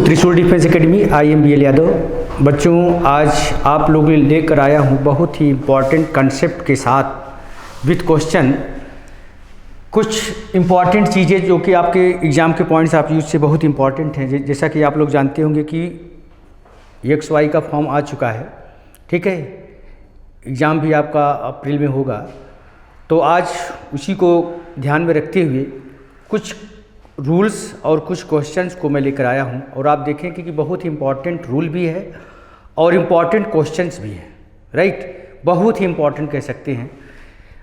त्रिशूल defence academy IMBL Yadav. बच्चों, आज आप लोगों के लिए लेकर आया हूँ बहुत ही इम्पॉर्टेंट कंसेप्ट के साथ विथ क्वेश्चन। कुछ इम्पॉर्टेंट चीज़ें जो कि आपके एग्ज़ाम के पॉइंट्स आप यूज से बहुत इंपॉर्टेंट हैं। जैसा कि आप लोग जानते होंगे कि XY का फॉर्म आ चुका है, ठीक है। एग्ज़ाम भी आपका अप्रैल में होगा, तो आज उसी को ध्यान में रखते हुए कुछ रूल्स और कुछ क्वेश्चंस को मैं लेकर आया हूं। और आप देखेंगे कि बहुत ही इम्पॉर्टेंट रूल भी है और इम्पॉर्टेंट क्वेश्चंस भी हैं, राइट। बहुत ही इम्पॉर्टेंट कह सकते हैं।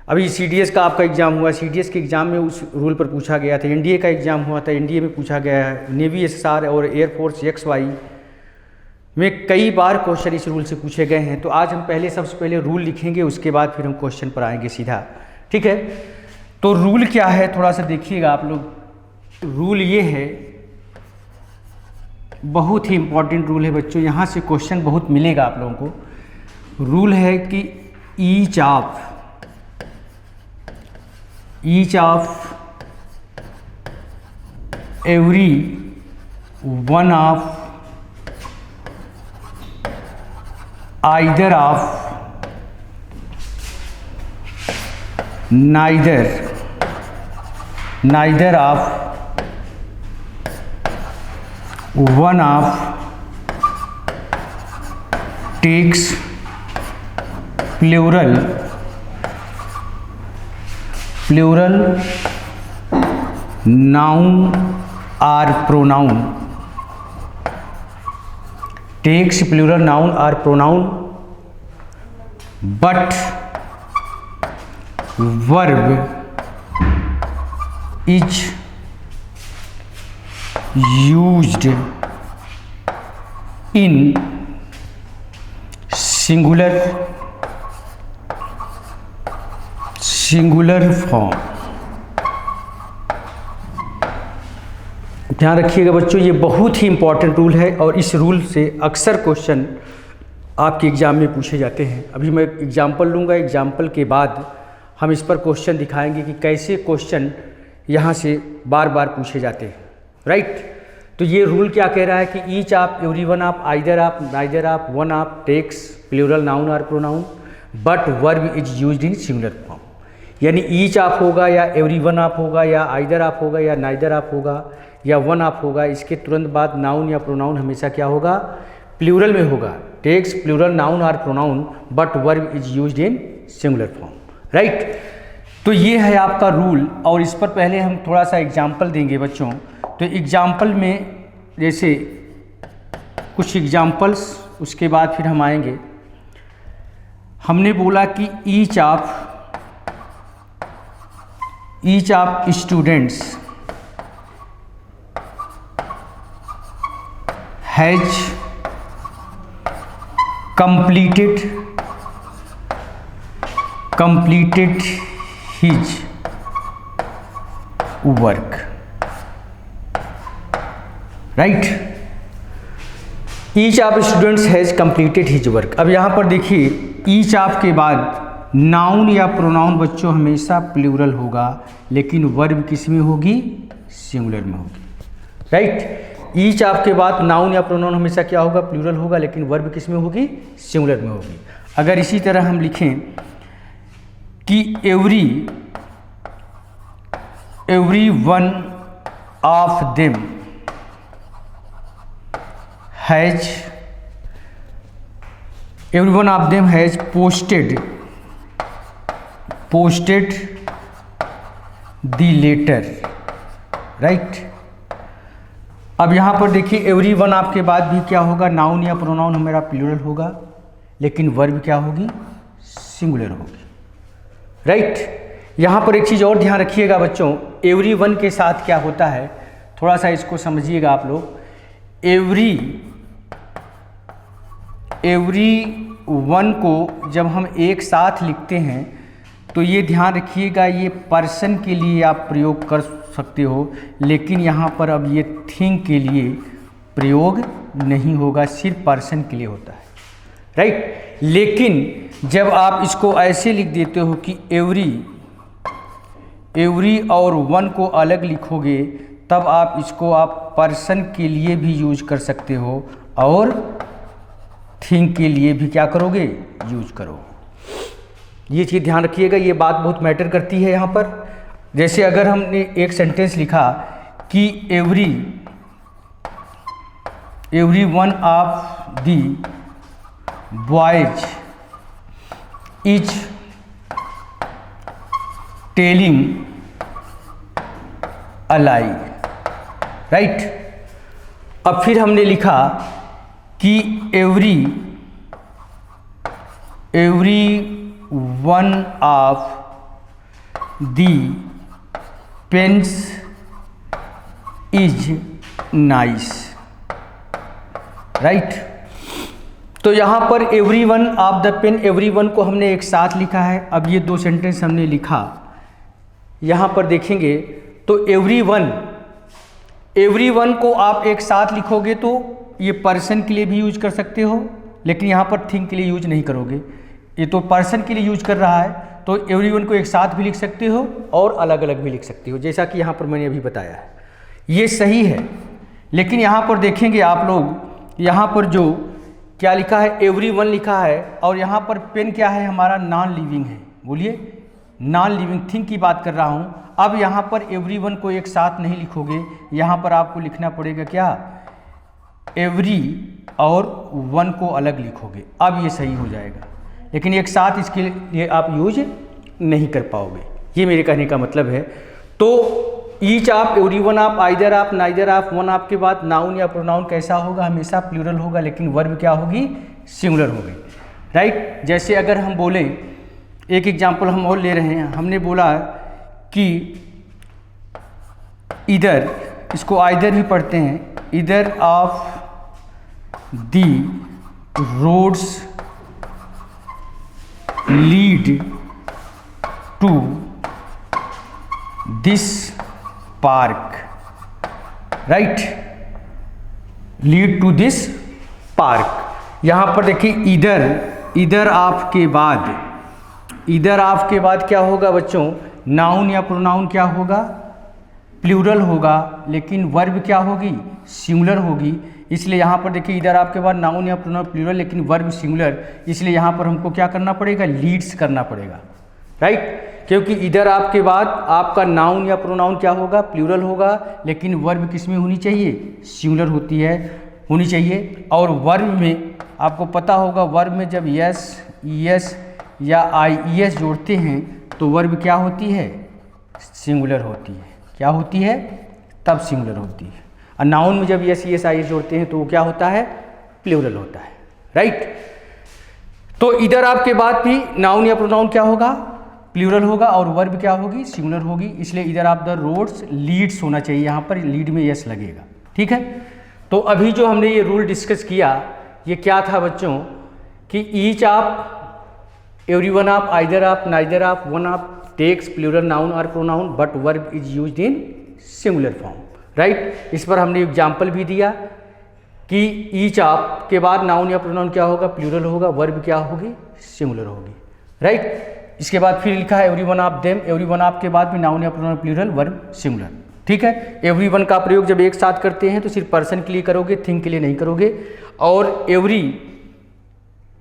अभी CDS का आपका एग्ज़ाम हुआ, CDS के एग्ज़ाम में उस रूल पर पूछा गया था। NDA का एग्ज़ाम हुआ था, NDA में पूछा गया है। नेवी SSR और एयरफोर्स XY में कई बार क्वेश्चन इस रूल से पूछे गए हैं। तो आज हम सबसे पहले रूल लिखेंगे, उसके बाद फिर हम क्वेश्चन पर आएंगे सीधा, ठीक है। तो रूल क्या है, थोड़ा सा देखिएगा आप लोग। रूल ये है, बहुत ही इम्पॉर्टेंट रूल है बच्चों, यहाँ से क्वेश्चन बहुत मिलेगा आप लोगों को। रूल है कि each of every one of either of neither of one of takes plural noun or pronoun, takes plural noun or pronoun but verb is used in singular form। ध्यान रखिएगा बच्चों, ये बहुत ही इंपॉर्टेंट रूल है और इस रूल से अक्सर क्वेश्चन आपके एग्ज़ाम में पूछे जाते हैं। अभी मैं एग्जाम्पल लूँगा, एग्जाम्पल के बाद हम इस पर क्वेश्चन दिखाएंगे कि कैसे क्वेश्चन यहाँ से बार बार पूछे जाते हैं, राइट। तो ये रूल क्या कह रहा है कि each of every one of either of neither of one of takes plural noun और pronoun but verb is used in singular form. यानी ईच ऑफ होगा या एवरी वन ऑफ होगा या आइदर ऑफ होगा या नाइदर ऑफ होगा या वन ऑफ होगा, इसके तुरंत बाद नाउन या प्रोनाउन हमेशा क्या होगा, प्लूरल में होगा। टेक्स प्लूरल नाउन और pronoun but verb is used in singular form, right. तो ये है आपका रूल और इस पर पहले हम थोड़ा सा एग्जाम्पल देंगे बच्चों। तो एग्जाम्पल में जैसे कुछ एग्जाम्पल्स, उसके बाद फिर हम आएंगे। हमने बोला कि each of students has completed his work, right। each of students has completed his work। अब यहाँ पर देखिए, each of के बाद नाउन या प्रोनाउन बच्चों हमेशा प्लूरल होगा, लेकिन वर्ब किस में होगी, सिंगुलर में होगी, राइट। ईच ऑफ के बाद नाउन या प्रोनाउन हमेशा क्या होगा, प्लूरल होगा, लेकिन वर्ब किस में होगी, सिंगुलर में होगी। अगर इसी तरह हम लिखें कि every one of them has posted the letter, right. अब यहाँ पर देखिए, एवरी वन आपके बाद भी क्या होगा, नाउन या प्रोनाउन हमारा प्लूरल होगा, लेकिन वर्ब क्या होगी, सिंगुलर होगी, राइट। यहाँ पर एक चीज़ और ध्यान रखिएगा बच्चों, एवरी वन के साथ क्या होता है, थोड़ा सा इसको समझिएगा आप लोग। एवरी वन को जब हम एक साथ लिखते हैं तो ये ध्यान रखिएगा, ये पर्सन के लिए आप प्रयोग कर सकते हो, लेकिन यहाँ पर अब ये थिंग के लिए प्रयोग नहीं होगा, सिर्फ पर्सन के लिए होता है, राइट। लेकिन जब आप इसको ऐसे लिख देते हो कि एवरी और वन को अलग लिखोगे तब आप इसको आप पर्सन के लिए भी यूज कर सकते हो और थिंग के लिए भी क्या करोगे, यूज करो। ये चीज़ ध्यान रखिएगा, ये बात बहुत मैटर करती है यहाँ पर। जैसे अगर हमने एक सेंटेंस लिखा कि every one of the boys is telling a lie, right. अब फिर हमने लिखा कि every one of the pens is nice, right. तो यहाँ पर every one of the pen, every one को हमने एक साथ लिखा है। अब ये दो सेंटेंस हमने लिखा, यहाँ पर देखेंगे तो एवरी वन को आप एक साथ लिखोगे तो ये पर्सन के लिए भी यूज कर सकते हो, लेकिन यहाँ पर थिंग के लिए यूज नहीं करोगे। ये तो पर्सन के लिए यूज कर रहा है, तो एवरी वन को एक साथ भी लिख सकते हो और अलग अलग भी लिख सकते हो, जैसा कि यहाँ पर मैंने अभी बताया है। ये सही है, लेकिन यहाँ पर देखेंगे आप लोग, यहाँ पर जो क्या लिखा है, एवरी वन लिखा है, और यहाँ पर पेन क्या है, हमारा नॉन लिविंग है। बोलिए, नॉन लिविंग थिंग की बात कर रहा हूँ। अब यहाँ पर एवरी वन को एक साथ नहीं लिखोगे, यहाँ पर आपको लिखना पड़ेगा क्या, एवरी और वन को अलग लिखोगे, अब ये सही हो जाएगा। लेकिन एक साथ इसके लिए आप यूज नहीं कर पाओगे, ये मेरे कहने का मतलब है। तो ईच आप, एवरी वन आप, आइदर आप, नाइदर आप, वन आप के बाद नाउन या प्रोनाउन कैसा होगा, हमेशा प्लूरल होगा, लेकिन वर्ब क्या होगी, सिंगुलर होगी, राइट। जैसे अगर हम बोले, एक एग्जाम्पल हम और ले रहे हैं, हमने बोला कि इधर, इसको आइदर भी पढ़ते हैं, either of the roads lead to this park, right, lead to this park. यहाँ पर देखिए इधर आप के बाद क्या होगा बच्चों, नाउन या प्रोनाउन क्या होगा, प्लूरल होगा, लेकिन वर्ब क्या होगी, सिंगुलर होगी। इसलिए यहाँ पर देखिए इधर आपके बाद नाउन या प्रोनाउन प्लूरल, लेकिन वर्ब सिंगुलर, इसलिए यहाँ पर हमको क्या करना पड़ेगा, लीड्स करना पड़ेगा, राइट। क्योंकि इधर आपके बाद आपका नाउन या प्रोनाउन क्या होगा, प्लूरल होगा, लेकिन वर्ब किस में होनी चाहिए, सिंगुलर होनी चाहिए। और वर्ब में आपको पता होगा, वर्ब में जब यस या IES जोड़ते हैं तो वर्ब क्या होती है, सिंगुलर होती है। क्या होती है, तब सिंगुलर होती है। और नाउन में जब यस IS जोड़ते हैं तो वो क्या होता है, प्लूरल होता है, राइट। तो इधर आपके बाद भी नाउन या प्रोनाउन क्या होगा, प्लूरल होगा, और वर्ब क्या होगी, सिंगुलर होगी। इसलिए इधर आप द रोड्स लीड्स होना चाहिए, यहाँ पर लीड में यस लगेगा, ठीक है। तो अभी जो हमने ये रूल डिस्कस किया, ये क्या था बच्चों, कि ईच आप, एवरी वन आप, आइदर आप, नाइदर आप, वन आप टेक्स प्लूरल नाउन और pronoun, but verb is used in singular form, right. इस पर हमने एग्जाम्पल भी दिया कि ईच आप के बाद नाउन या प्रोनाउन क्या होगा, प्लूरल होगा, वर्ब क्या होगी, सिंगुलर होगी, राइट। इसके बाद फिर लिखा है every one of them, every one of के बाद भी नाउन या प्रोनाउन प्लूरल, वर्ब सिंगुलर, ठीक है। एवरी वन का प्रयोग जब एक साथ करते हैं तो सिर्फ पर्सन के लिए करोगे, थिंग के लिए नहीं करोगे। और एवरी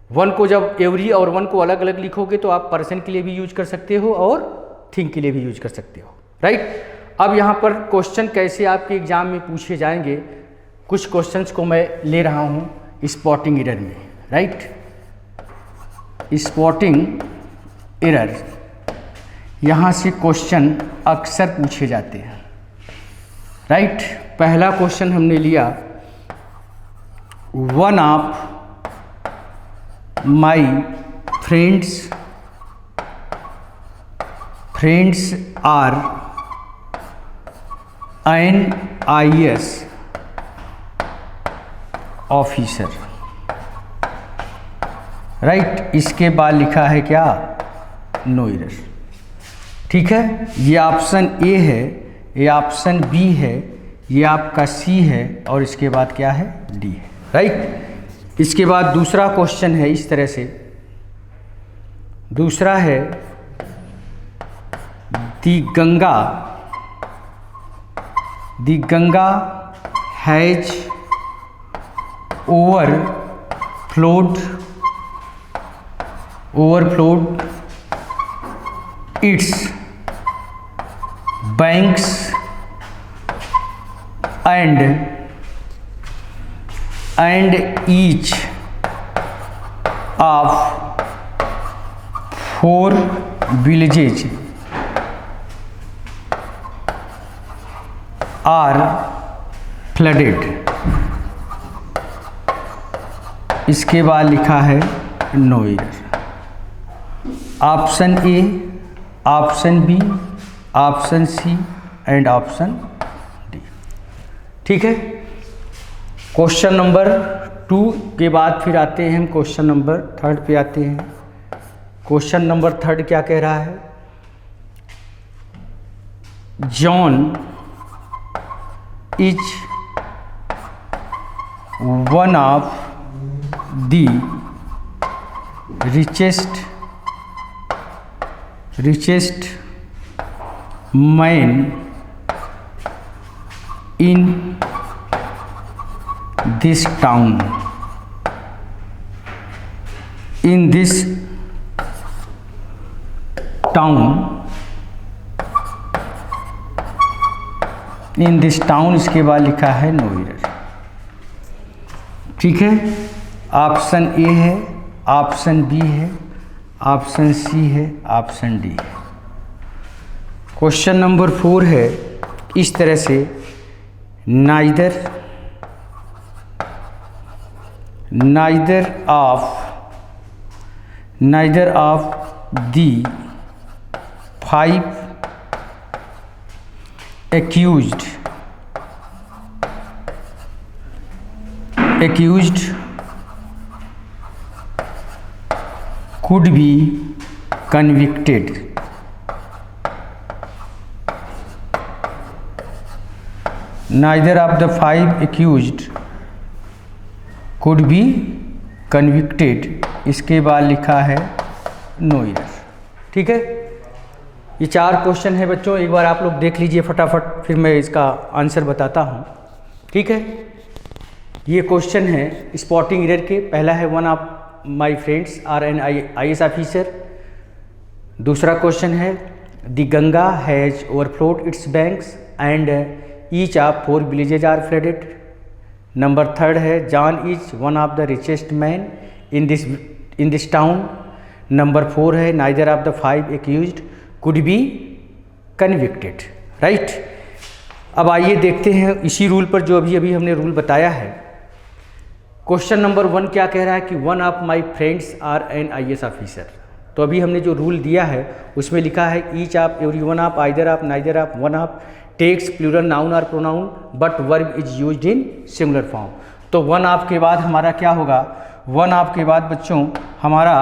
वन को जब एवरी और वन को अलग अलग लिखोगे तो आप पर्सन के लिए भी यूज कर सकते हो और थिंग के लिए भी यूज कर सकते हो, राइट। अब यहाँ पर क्वेश्चन कैसे आपके एग्जाम में पूछे जाएंगे, कुछ क्वेश्चंस को मैं ले रहा हूँ स्पॉटिंग एरर में, राइट। स्पॉटिंग एरर, यहाँ से क्वेश्चन अक्सर पूछे जाते हैं, राइट। पहला क्वेश्चन हमने लिया, one of my friends are an IAS officer, right. इसके बाद लिखा है क्या, नो एरर, ठीक है। ये ऑप्शन ए है, ये ऑप्शन बी है, ये आपका सी है, और इसके बाद क्या है, डी है, राइट। इसके बाद दूसरा क्वेश्चन है इस तरह से, दूसरा है the Ganga the Ganga has overflowed its banks and each of 4 villages are flooded। इसके बाद लिखा है no error. Option A, option B, option C and option D. ठीक है, क्वेश्चन नंबर 2 के बाद फिर आते हैं हम क्वेश्चन नंबर 3 पे आते हैं। क्वेश्चन नंबर 3 क्या कह रहा है? John is one of the richest man in this town। in this town इसके बाद लिखा है नो एरर। ठीक है, ऑप्शन ए है, ऑप्शन बी है, ऑप्शन सी है, ऑप्शन डी है। क्वेश्चन नंबर 4 है इस तरह से, neither of the 5 accused could be convicted। Neither of the 5 accused could be convicted। इसके बाद लिखा है नो एरर। ठीक है, ये 4 क्वेश्चन है बच्चों, एक बार आप लोग देख लीजिए फटाफट, फिर मैं इसका आंसर बताता हूँ। ठीक है, ये क्वेश्चन है स्पॉटिंग एरर के। पहला है one of my friends are an IAS officer. दूसरा क्वेश्चन है the Ganga has overflowed its banks and each of 4 villages are flooded. Number 3 है John is one of the richest man in this town. Number 4 है neither of the 5 accused could be convicted. Right, अब आइए देखते हैं इसी rule पर जो अभी हमने रूल बताया है। क्वेश्चन नंबर 1 क्या कह रहा है कि one of my friends are an IAS officer. तो अभी हमने जो रूल दिया है उसमें लिखा है each of, every one of, either of, neither of, one of takes plural noun और pronoun but verb is used in singular form. तो वन ऑफ के बाद हमारा क्या होगा? वन ऑफ के बाद बच्चों हमारा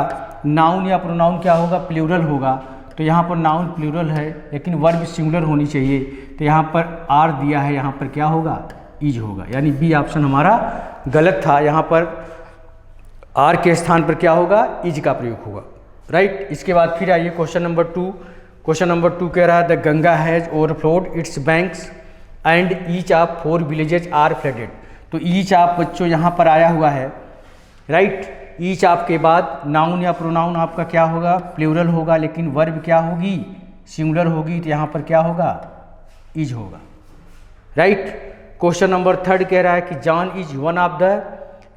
नाउन या प्रोनाउन क्या होगा? प्लूरल होगा। तो यहाँ पर नाउन प्लूरल है लेकिन वर्ब सिंगुलर होनी चाहिए, तो यहाँ पर आर दिया है, यहाँ पर क्या होगा? इज होगा। यानी बी ऑप्शन हमारा गलत था, यहाँ पर आर के स्थान पर क्या होगा? इज का प्रयोग होगा। राइट, इसके बाद फिर आइए क्वेश्चन नंबर 2। क्वेश्चन नंबर 2 कह रहा है the Ganga has overflowed its banks and each of 4 villages are flooded. तो ईच ऑफ बच्चों यहाँ पर आया हुआ है। राइट, ईच ऑफ के बाद नाउन या प्रोनाउन आपका क्या होगा? प्लूरल होगा, लेकिन वर्ब क्या होगी? सिंगुलर होगी, तो यहाँ पर क्या होगा? इज होगा। राइट, क्वेश्चन नंबर 3 कह रहा है कि John is one of the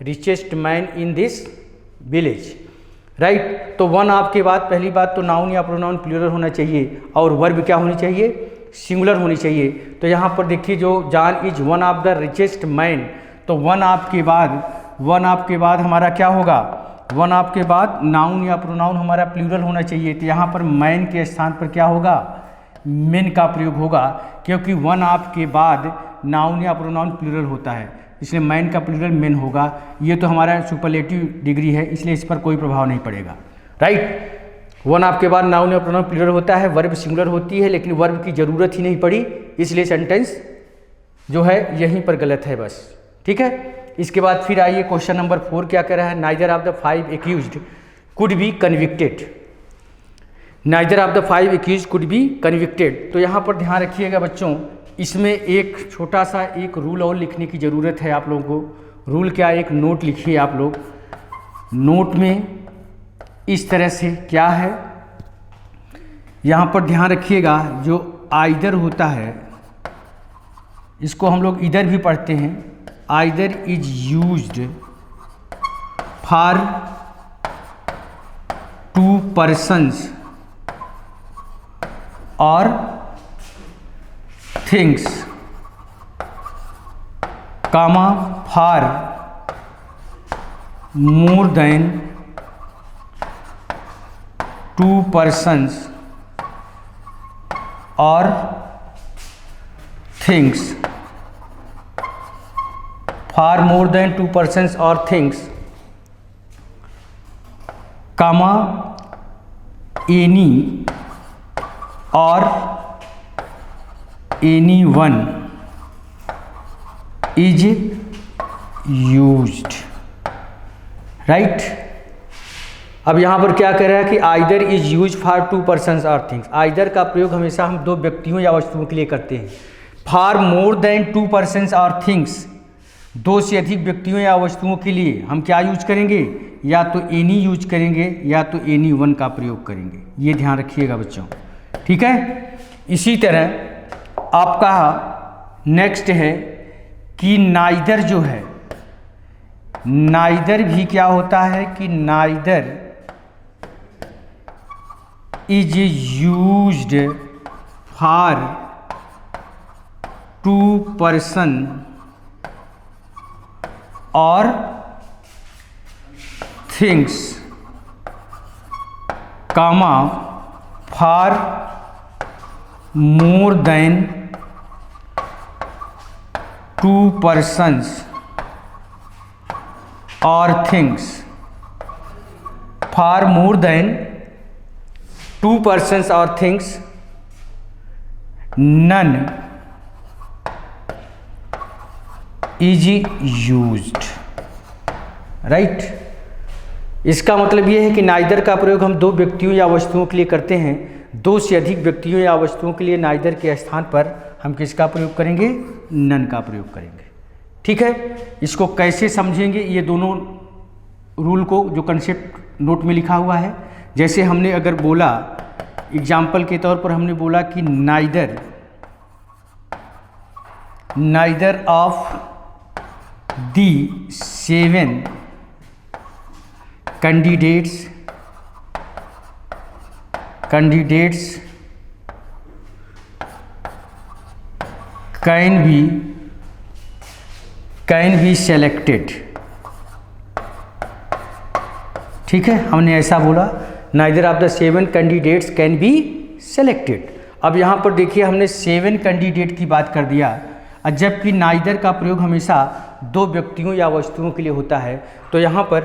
richest man in this village. Right, तो वन ऑफ के बाद पहली बात तो नाउन या प्रोनाउन प्लूरल होना चाहिए और वर्ब क्या होनी चाहिए? सिंगुलर होनी चाहिए। तो यहाँ पर देखिए जो John is one of the richest man, तो वन ऑफ के बाद हमारा क्या होगा? वन ऑफ के बाद नाउन या प्रोनाउन हमारा प्लूरल होना चाहिए, तो यहाँ पर मैन के स्थान पर क्या होगा? मेन का प्रयोग होगा, क्योंकि वन ऑफ के बाद नाउन या प्रोनाउन प्लूरल होता है, इसलिए मैन का प्लूरल मेन होगा। ये तो हमारा सुपरलेटिव डिग्री है, इसलिए इस पर कोई प्रभाव नहीं पड़ेगा। राइट, वन ऑफ के बाद नाउन या प्रोनाउन प्लूरल होता है, वर्ब सिंगुलर होती है, लेकिन वर्ब की ज़रूरत ही नहीं पड़ी, इसलिए सेंटेंस जो है यहीं पर गलत है बस। ठीक है, इसके बाद फिर आइए क्वेश्चन नंबर 4 क्या कह रहा है? Neither of the 5 accused could be convicted. Neither of the 5 accused could be convicted. तो यहाँ पर ध्यान रखिएगा बच्चों इसमें एक छोटा सा एक रूल और लिखने की ज़रूरत है आप लोगों को। रूल क्या, एक नोट लिखिए आप लोग। नोट में इस तरह से क्या है, यहाँ पर ध्यान रखिएगा, जो आइदर होता है इसको हम लोग इधर भी पढ़ते हैं। Either is used for two persons or things, comma for more than two persons or things, for more than two persons or things, comma any or any one is used, right. अब यहाँ पर क्या कह रहा है कि either is use for two persons or things. Either का प्रयोग हमेशा हम दो व्यक्तियों या वस्तुओं के लिए करते हैं। For more than two persons or things, दो से अधिक व्यक्तियों या वस्तुओं के लिए हम क्या यूज करेंगे, या तो एनी यूज करेंगे या तो एनी वन का प्रयोग करेंगे। ये ध्यान रखिएगा बच्चों, ठीक है। इसी तरह आपका नेक्स्ट है कि नाइदर जो है, नाइदर भी क्या होता है कि neither is used for two person or things, comma for more than two persons or things, for more than two persons or things, none is used, right. इसका मतलब ये है कि नाइदर का प्रयोग हम दो व्यक्तियों या वस्तुओं के लिए करते हैं। दो से अधिक व्यक्तियों या वस्तुओं के लिए नाइदर के स्थान पर हम किसका प्रयोग करेंगे, नन का प्रयोग करेंगे, ठीक है। इसको कैसे समझेंगे, ये दोनों रूल को जो कंसेप्ट नोट में लिखा हुआ है, जैसे हमने अगर बोला एग्जाम्पल के तौर पर हमने बोला कि neither of the 7 candidates can be selected, ठीक है। हमने ऐसा बोला, neither of the 7 candidates can be selected. अब यहाँ पर देखिए हमने 7 कैंडिडेट की बात कर दिया, जबकि नाइदर का प्रयोग हमेशा दो व्यक्तियों या वस्तुओं के लिए होता है। तो यहाँ पर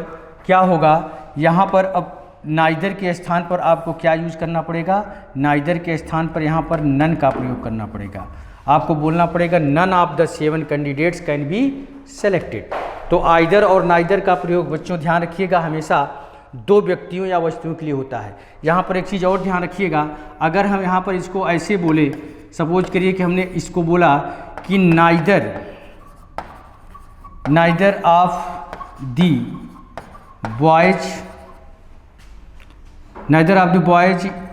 क्या होगा, यहाँ पर अब नाइदर के स्थान पर आपको क्या यूज करना पड़ेगा, नाइदर के स्थान पर यहाँ पर नन का प्रयोग करना पड़ेगा। आपको बोलना पड़ेगा none of the 7 candidates can be selected. तो आइदर और नाइदर का प्रयोग बच्चों ध्यान रखिएगा हमेशा दो व्यक्तियों या वस्तुओं के लिए होता है। यहाँ पर एक चीज़ और ध्यान रखिएगा, अगर हम यहाँ पर इसको ऐसे बोले, सपोज करिए कि हमने इसको बोला कि neither of the boys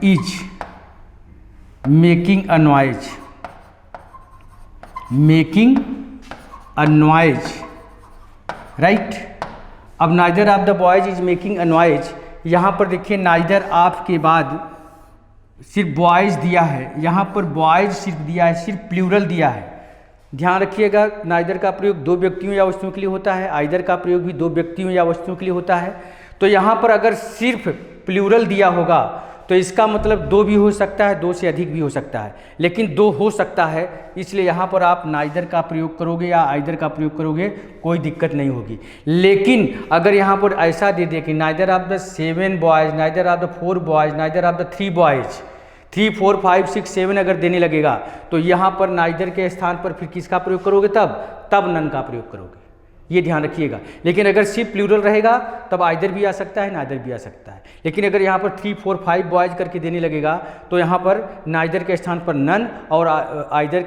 is making a noise, right. अब neither of the boys is making a noise, यहाँ पर देखिए नाइदर ऑफ के बाद सिर्फ बॉयज दिया है, यहाँ पर बॉयज सिर्फ दिया है, सिर्फ प्लूरल दिया है। ध्यान रखिएगा, नाइदर का प्रयोग दो व्यक्तियों या वस्तुओं के लिए होता है, आइदर का प्रयोग भी दो व्यक्तियों या वस्तुओं के लिए होता है। तो यहाँ पर अगर सिर्फ प्लूरल दिया होगा तो इसका मतलब दो भी हो सकता है, दो से अधिक भी हो सकता है, लेकिन दो हो सकता है, इसलिए यहाँ पर आप नाइदर का प्रयोग करोगे या आइदर का प्रयोग करोगे कोई दिक्कत नहीं होगी। लेकिन अगर यहाँ पर ऐसा दे दे कि neither of the 7 boys, neither of the 4 boys, neither of the 3 boys, 3, 4, 5, 6, 7 अगर देने लगेगा तो यहाँ पर नाइदर के स्थान पर फिर किसका प्रयोग करोगे, तब नन का प्रयोग करोगे। ये ध्यान रखिएगा। लेकिन अगर सिर्फ प्लूरल रहेगा तब आइदर भी आ सकता है, नाइदर भी आ सकता है। लेकिन अगर यहाँ पर 3, 4, 5 बॉयज़ करके देने लगेगा तो यहाँ पर नाइदर के स्थान पर नन और आइदर,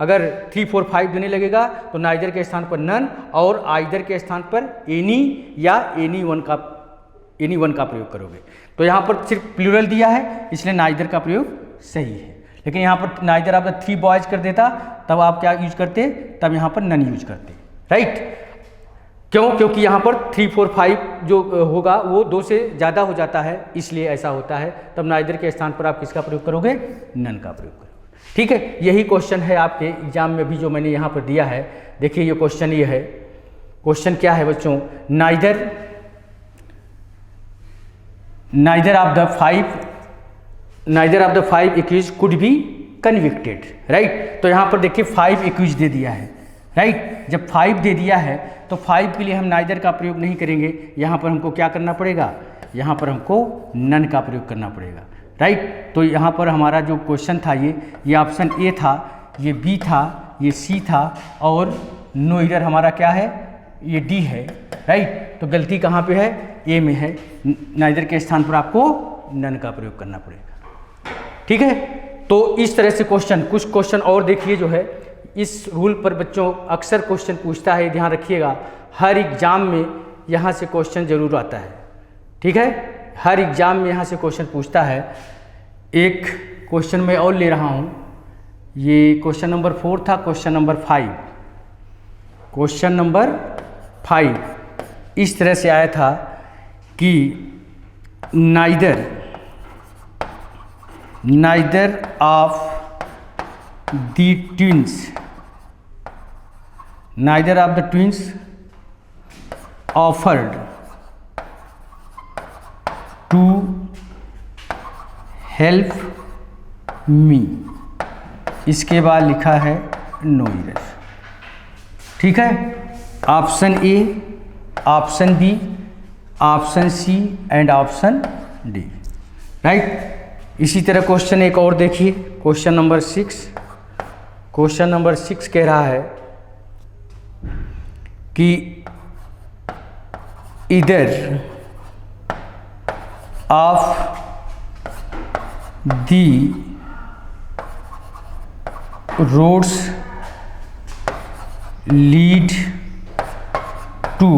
अगर 3, 4, 5 देने लगेगा तो नाइदर के स्थान पर नन और आइदर के स्थान पर एनी या एनी वन का प्रयोग करोगे। तो यहाँ पर सिर्फ प्लूरल दिया है इसलिए नाइदर का प्रयोग सही है। लेकिन यहाँ पर नाइदर आप 3 बॉयज़ कर देता तब आप क्या यूज करते, तब यहाँ पर नन यूज करते, राइट। क्यों? क्योंकि यहाँ पर 3, 4, 5 जो होगा वो 2 से ज़्यादा हो जाता है, इसलिए ऐसा होता है। तब नाइदर के स्थान पर आप किसका प्रयोग करोगे? नन का प्रयोग करोगे। ठीक है, यही क्वेश्चन है आपके एग्जाम में भी जो मैंने यहाँ पर दिया है। देखिए ये क्वेश्चन ये है। क्वेश्चन क्या है बच्चों? Neither of the 5 accused could be convicted, right. तो यहाँ पर देखिए 5 एक्यूज दे दिया है, राइट। जब 5 दे दिया है तो 5 के लिए हम नाइदर का प्रयोग नहीं करेंगे। यहाँ पर हमको क्या करना पड़ेगा? यहाँ पर हमको नन का प्रयोग करना पड़ेगा, राइट। तो यहाँ पर हमारा जो क्वेश्चन था ये ऑप्शन ए था, ये बी था, ये सी था और नो एरर हमारा क्या है? ये डी है, राइट। तो गलती कहाँ पे है? ए में है। नाइदर के स्थान पर आपको नन का प्रयोग करना पड़ेगा, ठीक है। तो इस तरह से कुछ क्वेश्चन और देखिए जो है इस रूल पर बच्चों अक्सर क्वेश्चन पूछता है, ध्यान रखिएगा। हर एग्जाम में यहाँ से क्वेश्चन जरूर आता है, ठीक है। हर एग्जाम में यहाँ से क्वेश्चन पूछता है। एक क्वेश्चन मैं और ले रहा हूँ, ये क्वेश्चन नंबर 4 था। क्वेश्चन नंबर 5 इस तरह से आया था कि neither of the twins offered to help me. इसके बाद लिखा है नो एरर, ठीक है। Option A, option B, option C and option D, right. इसी तरह क्वेश्चन एक और देखिए, क्वेश्चन नंबर 6 कह रहा है कि either of the roads lead to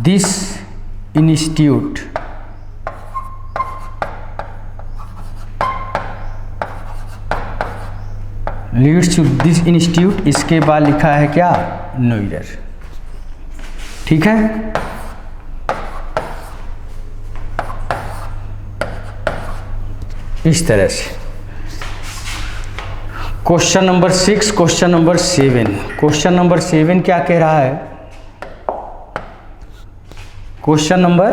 this institute. Leads to this institute, इसके बाद लिखा है क्या? नो एरर, ठीक है। इस तरह से question number 6, question number 7। Question number 7 क्या कह रहा है? Question number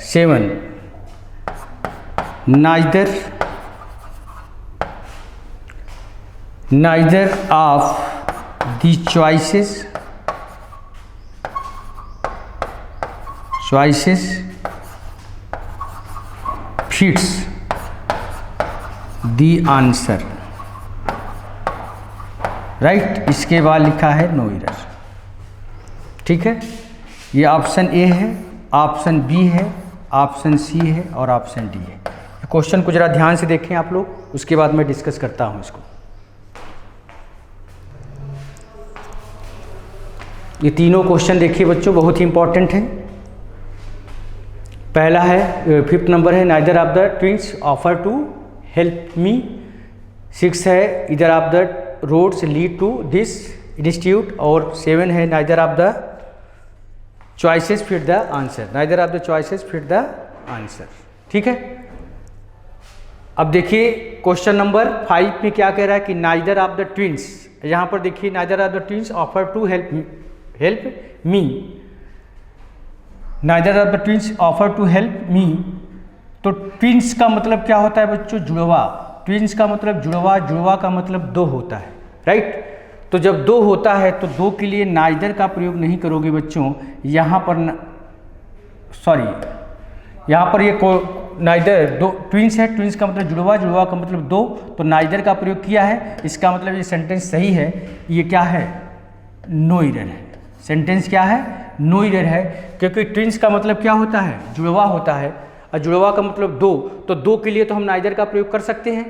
7, neither of the choices fits the answer, right. इसके बाद लिखा है नो एरर, ठीक है। ये ऑप्शन ए है, ऑप्शन बी है, ऑप्शन सी है और ऑप्शन डी है। क्वेश्चन को जरा ध्यान से देखें आप लोग, उसके बाद मैं डिस्कस करता हूँ इसको। ये तीनों क्वेश्चन देखिए बच्चों, बहुत ही इंपॉर्टेंट हैं। पहला है 5th नंबर है, neither of the twins offer to help me. 6 है, either of the roads lead to this institute. और 7 है, neither of the choices fit the answer. Neither of the choices fit the answer, ठीक है। अब देखिए question number 5 में क्या कह रहा है कि नाइदर ऑफ द ट्विंस, यहाँ पर देखिए neither of the twins offer to help me. Neither of the twins offer to help me, तो ट्विंस का मतलब क्या होता है बच्चों? जुड़वा। ट्विंस का मतलब जुड़वा, जुड़वा का मतलब 2 होता है, राइट। तो जब 2 होता है तो 2 के लिए नाइदर का प्रयोग नहीं करोगे बच्चों। यहाँ पर यहाँ पर ये नाइदर 2 ट्विंस है, ट्विंस का मतलब जुड़वा, जुड़वा का मतलब 2, तो नाइदर का प्रयोग किया है। इसका मतलब ये सेंटेंस सही है। ये क्या है? नो एरर है। सेंटेंस क्या है? नो एरर है, क्योंकि ट्विंस का मतलब क्या होता है? जुड़वा होता है, और जुड़वा का मतलब दो, तो दो के लिए तो हम नाइदर का प्रयोग कर सकते हैं,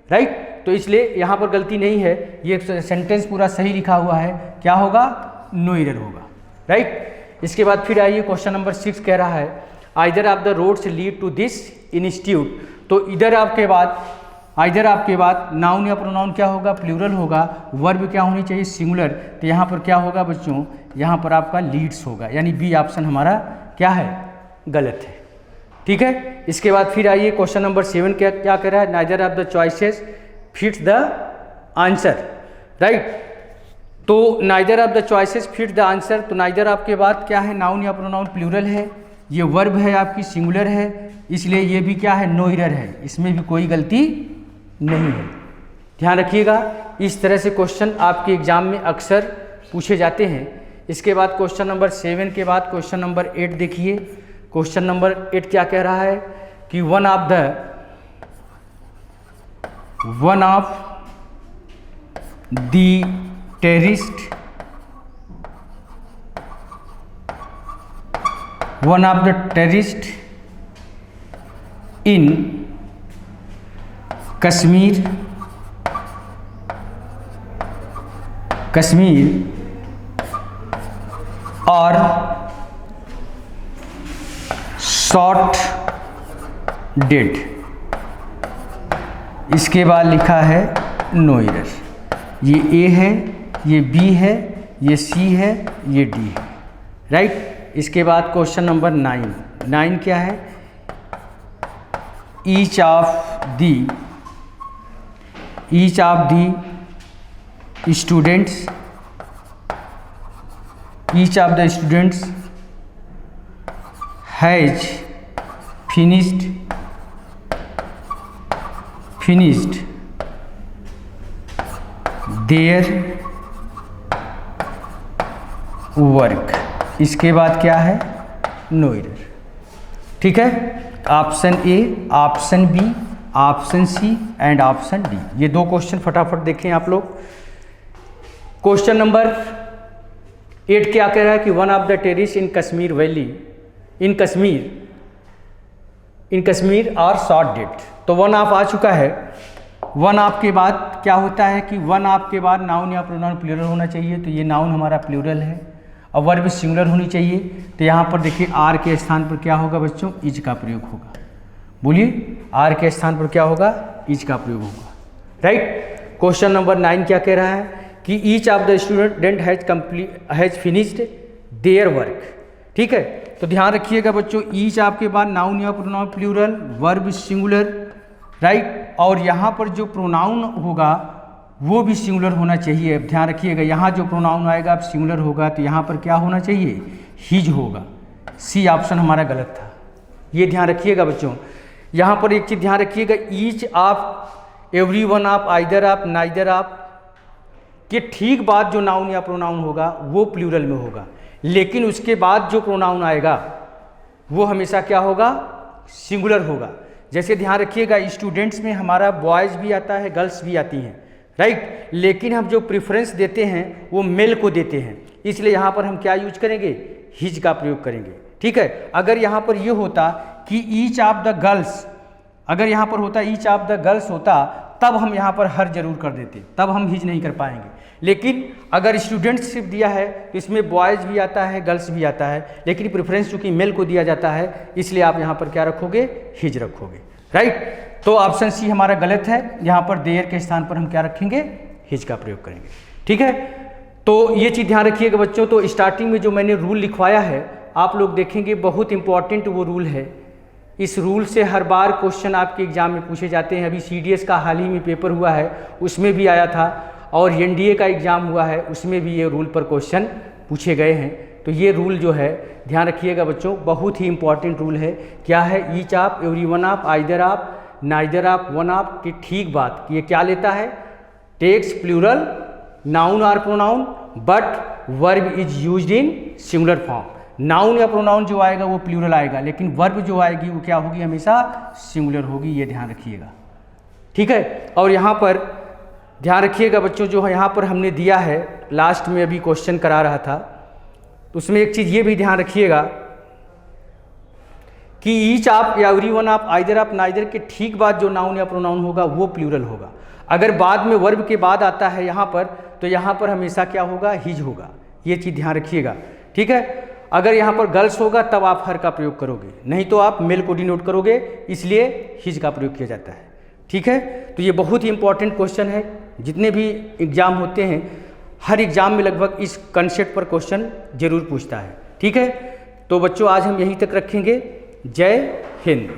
राइट। तो इसलिए यहाँ पर गलती नहीं है, ये सेंटेंस पूरा सही लिखा हुआ है। क्या होगा? नो एरर होगा, राइट। इसके बाद फिर आइए क्वेश्चन नंबर 6 कह रहा है either of the roads lead to this institute. तो इधर आपके बाद आइदर आपके बाद नाउन या प्रोनाउन क्या होगा? प्लूरल होगा। वर्ब क्या होनी चाहिए? सिंगुलर। तो यहाँ पर क्या होगा बच्चों? यहाँ पर आपका लीड्स होगा, यानी बी ऑप्शन हमारा क्या है? गलत है, ठीक है। इसके बाद फिर आइए क्वेश्चन नंबर 7 क्या कह रहा है? Neither of the choices fits the answer, right. तो neither of the choices fit the answer, तो नाइदर आपके बाद क्या है? नाउन या प्रोनाउन प्लूरल है, ये वर्ब है आपकी सिंगुलर है, इसलिए ये भी क्या है? नो एरर है, इसमें भी कोई गलती नहीं है। ध्यान रखिएगा, इस तरह से क्वेश्चन आपके एग्जाम में अक्सर पूछे जाते हैं। इसके बाद क्वेश्चन नंबर 7 के बाद क्वेश्चन नंबर 8 देखिए। क्वेश्चन नंबर 8 क्या कह रहा है कि वन ऑफ द टेररिस्ट इन कश्मीर और शॉट डेड। इसके बाद लिखा है नो एरर। ये ए है, ये बी है, ये सी है, ये डी है, राइट। इसके बाद क्वेश्चन नंबर 9 क्या है? Each of the students has finished their work. इसके बाद क्या है? नो एरर, ठीक है। Option A, option B, option C and option D, ये 2 क्वेश्चन फटाफट देखें आप लोग। क्वेश्चन नंबर 8 क्या कह रहा है कि one of the terrorist in Kashmir valley in Kashmir और शॉट डेड। तो वन ऑफ आ चुका है। वन ऑफ के बाद क्या होता है कि वन ऑफ के बाद नाउन या प्रोनाउन प्लूरल होना चाहिए, तो ये नाउन हमारा प्लूरल है, और वर्ब सिंगुलर होनी चाहिए। तो यहाँ पर देखिए आर के स्थान पर क्या होगा बच्चों? इज का प्रयोग होगा। बोलिए, आर के स्थान पर क्या होगा? इज का प्रयोग होगा, राइट। क्वेश्चन नंबर 9 क्या कह रहा है कि each of the student has finished their work, ठीक है। तो ध्यान रखिएगा बच्चों, ईच आपके बाद नाउन या pronoun plural, verb singular, right. और यहाँ पर जो प्रोनाउन होगा वो भी सिंगुलर होना चाहिए। ध्यान रखिएगा, यहाँ जो प्रोनाउन आएगा अब सिंगुलर होगा, तो यहाँ पर क्या होना चाहिए? हिज होगा। सी ऑप्शन हमारा गलत था, ये ध्यान रखिएगा बच्चों। यहाँ पर एक चीज़ ध्यान रखिएगा, each of, every one of, either of, neither of के ठीक बाद जो नाउन या प्रोनाउन होगा वो प्लूरल में होगा, लेकिन उसके बाद जो प्रोनाउन आएगा वो हमेशा क्या होगा? सिंगुलर होगा। जैसे ध्यान रखिएगा, स्टूडेंट्स में हमारा बॉयज़ भी आता है, गर्ल्स भी आती हैं, राइट। लेकिन हम जो प्रेफरेंस देते हैं वो मेल को देते हैं, इसलिए यहाँ पर हम क्या यूज करेंगे? हिज का प्रयोग करेंगे, ठीक है। अगर यहाँ पर ये होता कि ईच ऑफ द गर्ल्स, अगर यहाँ पर होता ईच ऑफ द गर्ल्स होता, तब हम यहाँ पर हर जरूर कर देते, तब हम हिज नहीं कर पाएंगे। लेकिन अगर स्टूडेंट सिर्फ दिया है तो इसमें बॉयज़ भी आता है, गर्ल्स भी आता है, लेकिन प्रेफरेंस चूँकि मेल को दिया जाता है, इसलिए आप यहाँ पर क्या रखोगे? हिज रखोगे, राइट। तो ऑप्शन सी हमारा गलत है। यहाँ पर देयर के स्थान पर हम क्या रखेंगे? हिज का प्रयोग करेंगे, ठीक है। तो ये चीज़ ध्यान रखिएगा बच्चों। तो स्टार्टिंग में जो मैंने रूल लिखवाया है आप लोग देखेंगे, बहुत इंपॉर्टेंट वो रूल है। इस रूल से हर बार क्वेश्चन आपके एग्जाम में पूछे जाते हैं। अभी CDS का हाल ही में पेपर हुआ है, उसमें भी आया था, और NDA का एग्ज़ाम हुआ है, उसमें भी ये रूल पर क्वेश्चन पूछे गए हैं। तो ये रूल जो है ध्यान रखिएगा बच्चों, बहुत ही इंपॉर्टेंट रूल है। क्या है? Each of, every one of, either of, neither of, one of की ठीक बात। ये क्या लेता है? टेक्स प्लूरल नाउन और pronoun, but verb is used in singular form. Noun या प्रोनाउन जो आएगा वो प्लूरल आएगा, लेकिन वर्ब जो आएगी वो क्या होगी? हमेशा सिंगुलर होगी, ये ध्यान रखिएगा, ठीक है। और यहाँ पर ध्यान रखिएगा बच्चों, जो यहाँ पर हमने दिया है लास्ट में अभी क्वेश्चन करा रहा था, तो उसमें एक चीज़ ये भी ध्यान रखिएगा कि ईच आप या एवरीवन आप, आइदर आप, नाइदर के ठीक बाद जो नाउन या प्रोनाउन होगा वो प्लूरल होगा। अगर बाद में वर्ब के बाद आता है यहाँ पर, तो यहाँ पर हमेशा क्या होगा, हिज होगा। ये चीज़ ध्यान रखिएगा, ठीक है। अगर यहाँ पर गर्ल्स होगा तब आप हर का प्रयोग करोगे, नहीं तो आप मेल को डिनोट करोगे, इसलिए हिज का प्रयोग किया जाता है, ठीक है। तो ये बहुत ही इंपॉर्टेंट क्वेश्चन है, जितने भी एग्ज़ाम होते हैं हर एग्ज़ाम में लगभग इस कंसेप्ट पर क्वेश्चन जरूर पूछता है, ठीक है। तो बच्चों आज हम यहीं तक रखेंगे। जय हिंद।